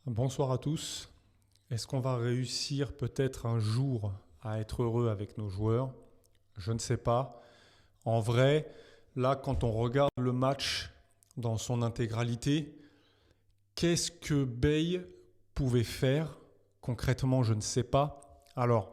Bonsoir à tous. Est-ce qu'on va réussir peut-être un jour à être heureux avec nos joueurs? Je ne sais pas. En vrai, là, quand on regarde le match dans son intégralité, qu'est-ce que Bey pouvait faire? Concrètement, je ne sais pas. Alors,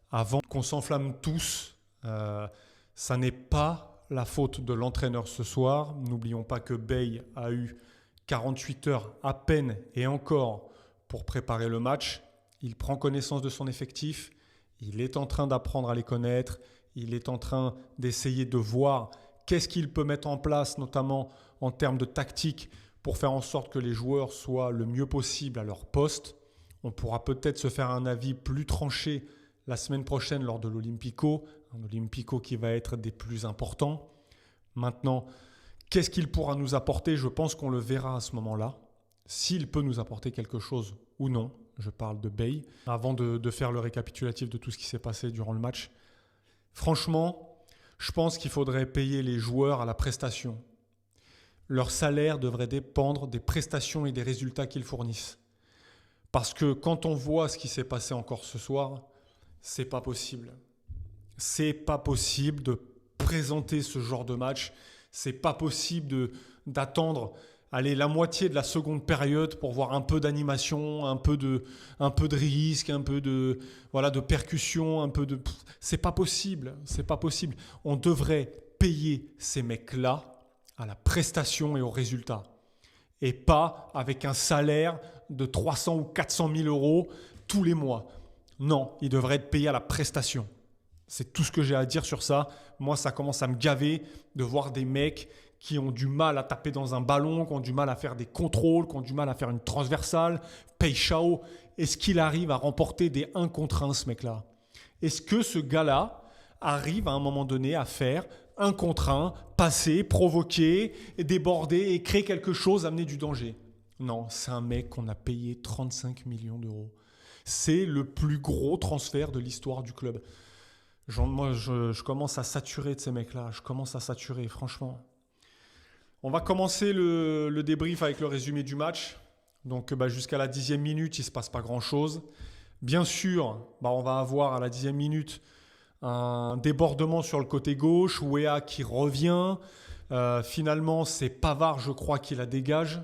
avant qu'on s'enflamme tous, ça n'est pas la faute de l'entraîneur ce soir. N'oublions pas que Bey a eu 48 heures à peine et encore pour préparer le match. Il prend connaissance de son effectif, il est en train d'apprendre à les connaître, il est en train d'essayer de voir qu'est-ce qu'il peut mettre en place, notamment en termes de tactique, pour faire en sorte que les joueurs soient le mieux possible à leur poste. On pourra peut-être se faire un avis plus tranché la semaine prochaine lors de l'Olympico, un Olympico qui va être des plus importants. Maintenant, qu'est-ce qu'il pourra nous apporter? Je pense qu'on le verra à ce moment-là. S'il peut nous apporter quelque chose ou non, je parle de Bey. Avant de faire le récapitulatif de tout ce qui s'est passé durant le match, franchement, je pense qu'il faudrait payer les joueurs à la prestation. Leur salaire devrait dépendre des prestations et des résultats qu'ils fournissent. Parce que quand on voit ce qui s'est passé encore ce soir, c'est pas possible. C'est pas possible de présenter ce genre de match. C'est pas possible d'attendre la moitié de la seconde période pour voir un peu d'animation, un peu de risque, un peu de percussion, c'est pas possible, c'est pas possible. On devrait payer ces mecs-là à la prestation et au résultat. Et pas avec un salaire de 300 ou 400 000 euros tous les mois. Non, ils devraient être payés à la prestation. C'est tout ce que j'ai à dire sur ça. Moi, ça commence à me gaver de voir des mecs qui ont du mal à taper dans un ballon, qui ont du mal à faire des contrôles, qui ont du mal à faire une transversale. Peixiao, est-ce qu'il arrive à remporter des 1 contre 1, ce mec-là? Est-ce que ce gars-là arrive à un moment donné à faire 1 contre 1, passer, provoquer, déborder et créer quelque chose, amener du danger? Non, c'est un mec qu'on a payé 35 millions d'euros. C'est le plus gros transfert de l'histoire du club. Moi, je commence à saturer de ces mecs-là. Je commence à saturer, franchement. On va commencer le débrief avec le résumé du match. Donc, jusqu'à la 10e minute, il ne se passe pas grand-chose. Bien sûr, on va avoir à la 10e minute un débordement sur le côté gauche. Weah qui revient. Finalement, c'est Pavard, je crois, qui la dégage.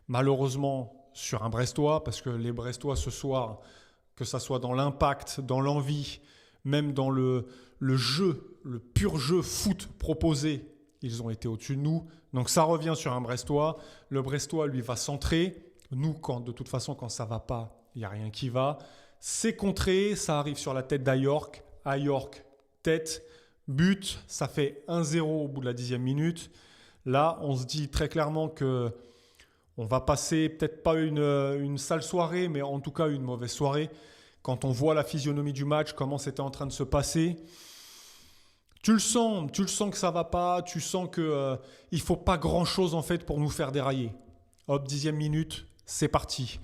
Malheureusement, sur un Brestois, parce que les Brestois, ce soir, que ça soit dans l'impact, dans l'envie, même dans le jeu, le pur jeu foot proposé, ils ont été au-dessus de nous. Donc ça revient sur un Brestois. Le Brestois, lui, va centrer. Nous, de toute façon, quand ça ne va pas, il n'y a rien qui va. C'est contré, ça arrive sur la tête d'Ayork. Ayork, tête, but. Ça fait 1-0 au bout de la 10e minute. Là, on se dit très clairement que on va passer peut-être pas une sale soirée, mais en tout cas une mauvaise soirée. Quand on voit la physionomie du match, comment c'était en train de se passer, tu le sens que ça va pas, tu sens que il faut pas grand-chose en fait pour nous faire dérailler. Hop, 10e minute, c'est parti.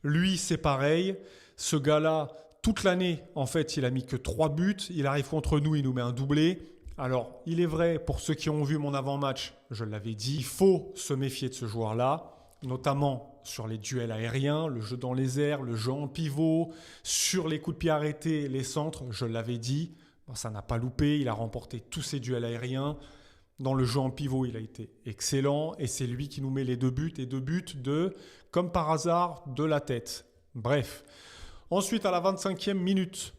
Lui, c'est pareil. Ce gars-là, toute l'année, en fait, il a mis que 3 buts. Il arrive contre nous, il nous met un doublé. Alors, il est vrai, pour ceux qui ont vu mon avant-match, je l'avais dit, il faut se méfier de ce joueur-là, notamment sur les duels aériens, le jeu dans les airs, le jeu en pivot, sur les coups de pied arrêtés, les centres, je l'avais dit. Ça n'a pas loupé, il a remporté tous ses duels aériens. Dans le jeu en pivot, il a été excellent et c'est lui qui nous met les 2 buts et 2 buts comme par hasard, de la tête. Bref. Ensuite, à la 25e minute,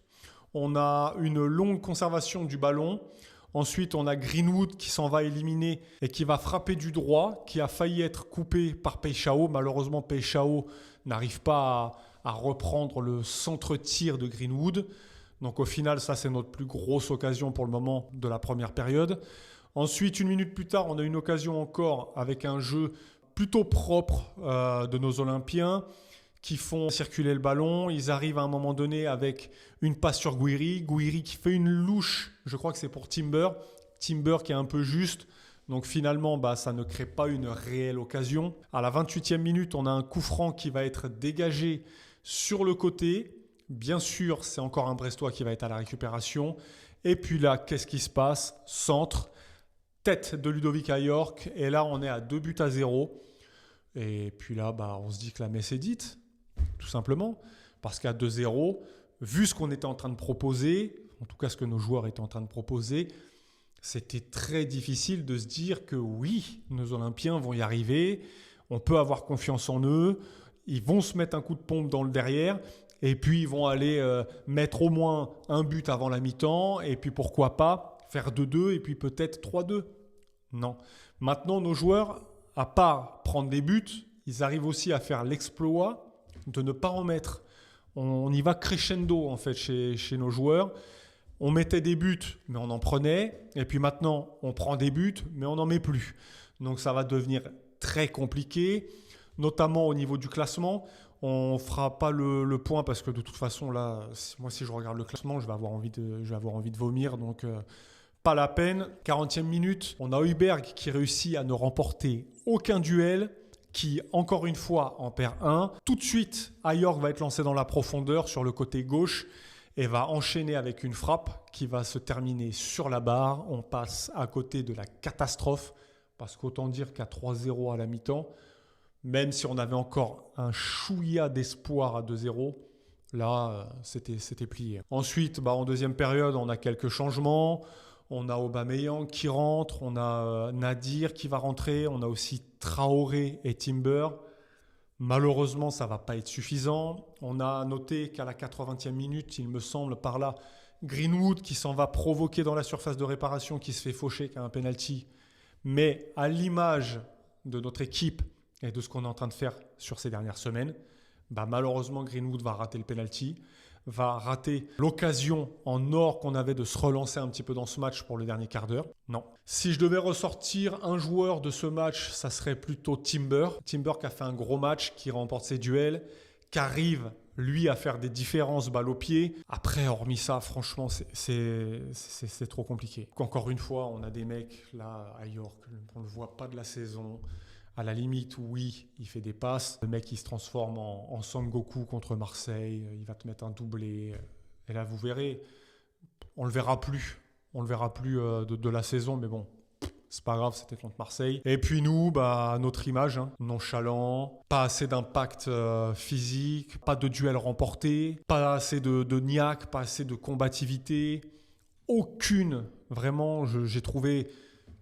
on a une longue conservation du ballon. Ensuite, on a Greenwood qui s'en va éliminer et qui va frapper du droit, qui a failli être coupé par Peixiao. Malheureusement, Peixiao n'arrive pas à reprendre le centre-tir de Greenwood. Donc au final, ça c'est notre plus grosse occasion pour le moment de la première période. Ensuite, 1 minute plus tard, on a une occasion encore avec un jeu plutôt propre de nos Olympiens qui font circuler le ballon. Ils arrivent à un moment donné avec une passe sur Guiri. Guiri qui fait une louche, je crois que c'est pour Timber. Timber qui est un peu juste. Donc finalement, ça ne crée pas une réelle occasion. À la 28e minute, on a un coup franc qui va être dégagé sur le côté. Bien sûr, c'est encore un Brestois qui va être à la récupération. Et puis là, qu'est-ce qui se passe? Centre, tête de Ludovic Ayork. Et là, on est à 2 buts à 0. Et puis là, on se dit que la messe est dite. tout simplement. Parce qu'à 2-0, vu ce qu'on était en train de proposer, en tout cas ce que nos joueurs étaient en train de proposer, c'était très difficile de se dire que oui, nos Olympiens vont y arriver, on peut avoir confiance en eux, ils vont se mettre un coup de pompe dans le derrière, et puis ils vont aller mettre au moins un but avant la mi-temps, et puis pourquoi pas faire 2-2, et puis peut-être 3-2. Non. Maintenant, nos joueurs, à part prendre des buts, ils arrivent aussi à faire l'exploit de ne pas en mettre. On y va crescendo en fait chez nos joueurs. On mettait des buts, mais on en prenait. Et puis maintenant, on prend des buts, mais on n'en met plus. Donc ça va devenir très compliqué, notamment au niveau du classement. On ne fera pas le point parce que de toute façon, là, moi, si je regarde le classement, je vais avoir envie de vomir. Donc, pas la peine. 40e minute, on a Højbjerg qui réussit à ne remporter aucun duel, qui, encore une fois, en perd un. Tout de suite, Ajorg va être lancé dans la profondeur sur le côté gauche et va enchaîner avec une frappe qui va se terminer sur la barre. On passe à côté de la catastrophe parce qu'autant dire qu'à 3-0 à la mi-temps, même si on avait encore un chouïa d'espoir à 2-0, là, c'était plié. Ensuite, en deuxième période, on a quelques changements. On a Aubameyang qui rentre, on a Nadir qui va rentrer, on a aussi Traoré et Timber. Malheureusement, ça ne va pas être suffisant. On a noté qu'à la 80e minute, il me semble, par là, Greenwood qui s'en va provoquer dans la surface de réparation, qui se fait faucher, qui a un penalty. Mais à l'image de notre équipe et de ce qu'on est en train de faire sur ces dernières semaines, malheureusement, Greenwood va rater le penalty, va rater l'occasion en or qu'on avait de se relancer un petit peu dans ce match pour le dernier quart d'heure. Non. Si je devais ressortir un joueur de ce match, ça serait plutôt Timber. Timber qui a fait un gros match, qui remporte ses duels, qui arrive, lui, à faire des différences balle au pied. Après, hormis ça, franchement, c'est trop compliqué. Encore une fois, on a des mecs, là, à York, on ne le voit pas de la saison. À la limite, oui, il fait des passes. Le mec, il se transforme en Son Goku contre Marseille. Il va te mettre un doublé. Et là, vous verrez, on ne le verra plus. On ne le verra plus de la saison. Mais bon, c'est pas grave, c'était contre Marseille. Et puis nous, notre image, nonchalant, pas assez d'impact physique, pas de duel remporté, pas assez de niaque, pas assez de combativité. Aucune, vraiment, j'ai trouvé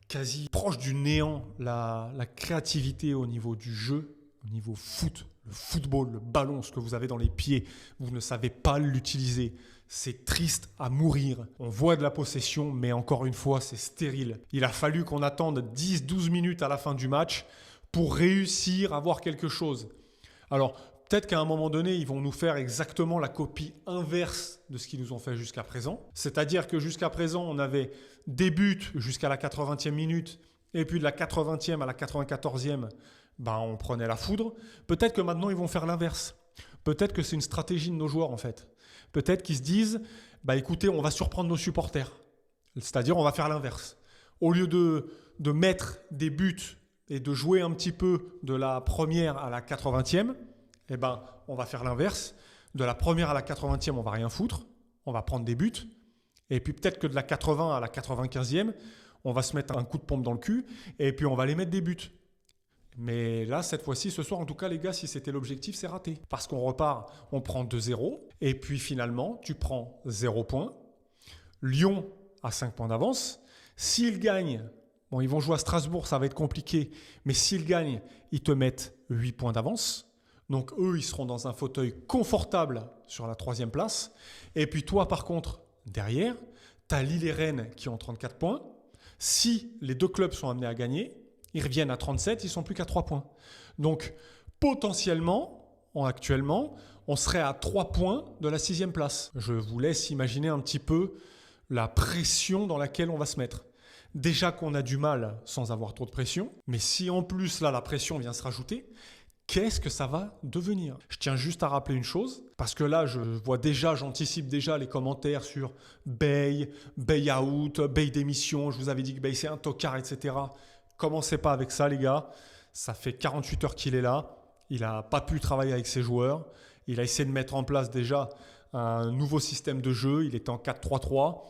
quasi proche du néant, la créativité au niveau du jeu, au niveau foot, le football, le ballon, ce que vous avez dans les pieds, vous ne savez pas l'utiliser. C'est triste à mourir. On voit de la possession, mais encore une fois, c'est stérile. Il a fallu qu'on attende 10-12 minutes à la fin du match pour réussir à voir quelque chose. Alors, peut-être qu'à un moment donné, ils vont nous faire exactement la copie inverse de ce qu'ils nous ont fait jusqu'à présent. C'est-à-dire que jusqu'à présent, on avait des buts jusqu'à la 80e minute et puis de la 80e à la 94e, on prenait la foudre. Peut-être que maintenant, ils vont faire l'inverse. Peut-être que c'est une stratégie de nos joueurs en fait. Peut-être qu'ils se disent, écoutez, on va surprendre nos supporters. C'est-à-dire, on va faire l'inverse. Au lieu de mettre des buts et de jouer un petit peu de la première à la 80e, on va faire l'inverse. De la première à la 80e, on va rien foutre. On va prendre des buts. Et puis peut-être que de la 80 à la 95e, on va se mettre un coup de pompe dans le cul. Et puis on va les mettre des buts. Mais là, cette fois-ci, ce soir, en tout cas, les gars, si c'était l'objectif, c'est raté. Parce qu'on repart, on prend 2-0. Et puis finalement, tu prends 0 points. Lyon a 5 points d'avance. S'ils gagnent, ils vont jouer à Strasbourg, ça va être compliqué. Mais s'ils gagnent, ils te mettent 8 points d'avance. Donc eux, ils seront dans un fauteuil confortable sur la 3e place. Et puis toi, par contre, derrière, tu as Lille et Rennes qui ont 34 points. Si les deux clubs sont amenés à gagner, ils reviennent à 37, ils ne sont plus qu'à 3 points. Donc potentiellement, actuellement, on serait à 3 points de la 6e place. Je vous laisse imaginer un petit peu la pression dans laquelle on va se mettre. Déjà qu'on a du mal sans avoir trop de pression, mais si en plus là la pression vient se rajouter, qu'est-ce que ça va devenir? Je tiens juste à rappeler une chose, parce que là, j'anticipe déjà les commentaires sur Bay out, Bay démission, je vous avais dit que Bay c'est un tocard, etc. Commencez pas avec ça, les gars. Ça fait 48 heures qu'il est là. Il n'a pas pu travailler avec ses joueurs. Il a essayé de mettre en place déjà un nouveau système de jeu. Il était en 4-3-3.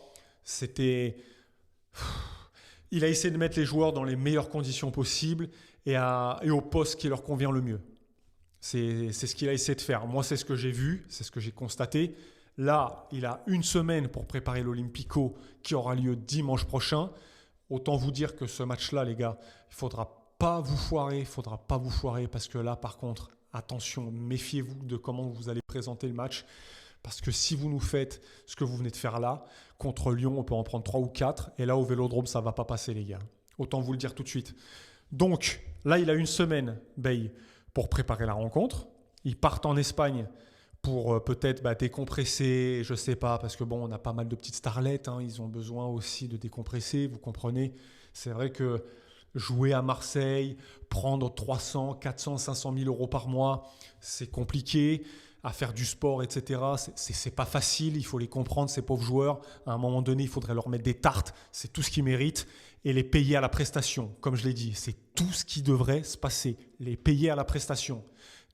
Il a essayé de mettre les joueurs dans les meilleures conditions possibles et au poste qui leur convient le mieux. C'est ce qu'il a essayé de faire. Moi, c'est ce que j'ai vu, c'est ce que j'ai constaté. Là, il a une semaine pour préparer l'Olympico qui aura lieu dimanche prochain. Autant vous dire que ce match-là, les gars, il ne faudra pas vous foirer parce que là, par contre, attention, méfiez-vous de comment vous allez présenter le match. Parce que si vous nous faites ce que vous venez de faire là, contre Lyon, on peut en prendre 3 ou 4. Et là, au Vélodrome, ça ne va pas passer, les gars. Autant vous le dire tout de suite. Donc, là, il a une semaine, Bey, pour préparer la rencontre. Ils partent en Espagne pour peut-être décompresser, je ne sais pas, parce que bon, on a pas mal de petites starlettes, hein, ils ont besoin aussi de décompresser, vous comprenez. C'est vrai que jouer à Marseille, prendre 300, 400, 500 000 euros par mois, c'est compliqué. À faire du sport, etc. C'est pas facile, il faut les comprendre, ces pauvres joueurs. À un moment donné, il faudrait leur mettre des tartes, c'est tout ce qu'ils méritent, et les payer à la prestation. Comme je l'ai dit, c'est tout ce qui devrait se passer, les payer à la prestation.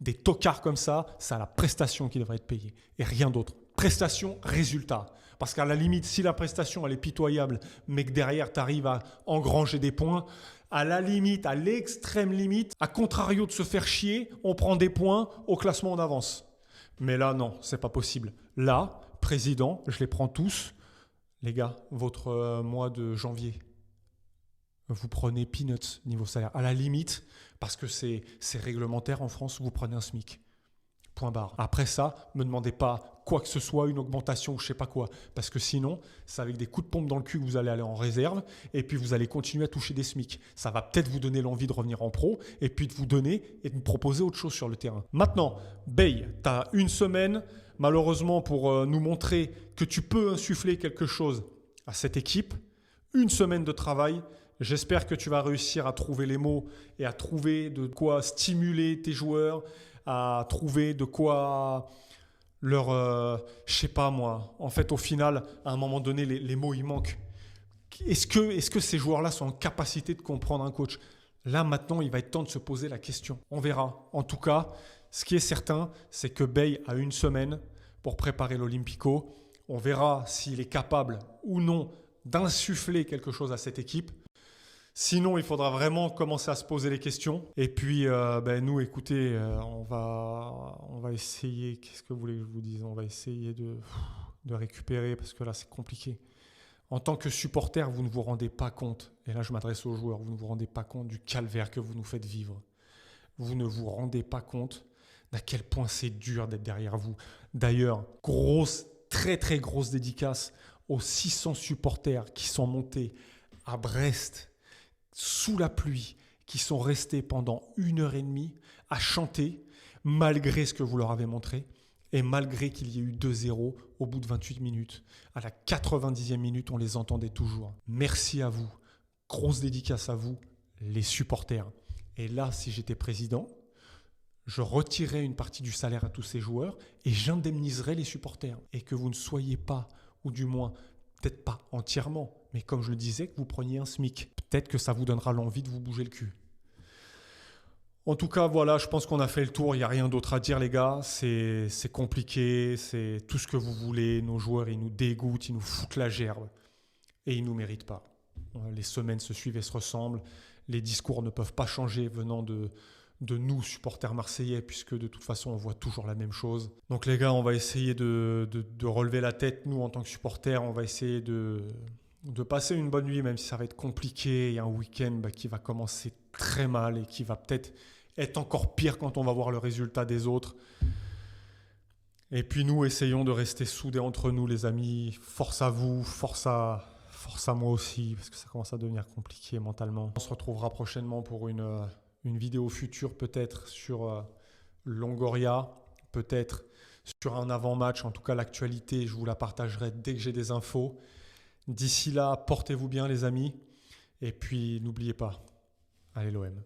Des tocards comme ça, c'est à la prestation qui devrait être payé, et rien d'autre. Prestation, résultat. Parce qu'à la limite, si la prestation elle est pitoyable, mais que derrière tu arrives à engranger des points, à la limite, à l'extrême limite, à contrario de se faire chier, on prend des points, au classement on avance. Mais là, non, c'est pas possible. Là, président, je les prends tous. Les gars, votre mois de janvier, vous prenez peanuts niveau salaire. À la limite, parce que c'est réglementaire en France, vous prenez un SMIC. Point barre. Après ça, ne me demandez pas quoi que ce soit, une augmentation ou je sais pas quoi. Parce que sinon, c'est avec des coups de pompe dans le cul que vous allez aller en réserve et puis vous allez continuer à toucher des SMIC. Ça va peut-être vous donner l'envie de revenir en pro et puis de vous donner et de vous proposer autre chose sur le terrain. Maintenant, Bey, tu as une semaine, malheureusement, pour nous montrer que tu peux insuffler quelque chose à cette équipe. Une semaine de travail. J'espère que tu vas réussir à trouver les mots et à trouver de quoi stimuler tes joueurs, à trouver de quoi leur... je sais pas moi. En fait, au final, à un moment donné, les mots, ils manquent. Est-ce que ces joueurs-là sont en capacité de comprendre un coach ? Là, maintenant, il va être temps de se poser la question. On verra. En tout cas, ce qui est certain, c'est que Bey a une semaine pour préparer l'Olympico. On verra s'il est capable ou non d'insuffler quelque chose à cette équipe. Sinon, il faudra vraiment commencer à se poser les questions. Et puis, nous, écoutez, on va essayer, qu'est-ce que vous voulez que je vous dise ? On va essayer de récupérer parce que là, c'est compliqué. En tant que supporter, vous ne vous rendez pas compte, et là, je m'adresse aux joueurs, vous ne vous rendez pas compte du calvaire que vous nous faites vivre. Vous ne vous rendez pas compte d'à quel point c'est dur d'être derrière vous. D'ailleurs, très, très grosse dédicace aux 600 supporters qui sont montés à Brest, sous la pluie, qui sont restés pendant 1h30 à chanter, malgré ce que vous leur avez montré, et malgré qu'il y ait eu 2-0 au bout de 28 minutes. À la 90e minute, on les entendait toujours. Merci à vous. Grosse dédicace à vous, les supporters. Et là, si j'étais président, je retirerais une partie du salaire à tous ces joueurs et j'indemniserais les supporters. Et que vous ne soyez pas, ou du moins, peut-être pas entièrement, mais comme je le disais, que vous preniez un SMIC. Peut-être que ça vous donnera l'envie de vous bouger le cul. En tout cas, voilà, je pense qu'on a fait le tour. Il n'y a rien d'autre à dire, les gars. C'est compliqué, c'est tout ce que vous voulez. Nos joueurs, ils nous dégoûtent, ils nous foutent la gerbe. Et ils ne nous méritent pas. Les semaines se suivent et se ressemblent. Les discours ne peuvent pas changer venant de nous, supporters marseillais, puisque de toute façon, on voit toujours la même chose. Donc les gars, on va essayer de relever la tête, nous, en tant que supporters. On va essayer de passer une bonne nuit, même si ça va être compliqué. Il y a un week-end qui va commencer très mal et qui va peut-être être encore pire quand on va voir le résultat des autres. Et puis nous, essayons de rester soudés entre nous, les amis. Force à vous, force à moi aussi, parce que ça commence à devenir compliqué mentalement. On se retrouvera prochainement pour une vidéo future, peut-être sur Longoria, peut-être sur un avant-match. En tout cas, l'actualité, je vous la partagerai dès que j'ai des infos. D'ici là, portez-vous bien, les amis. Et puis, n'oubliez pas, allez l'OM.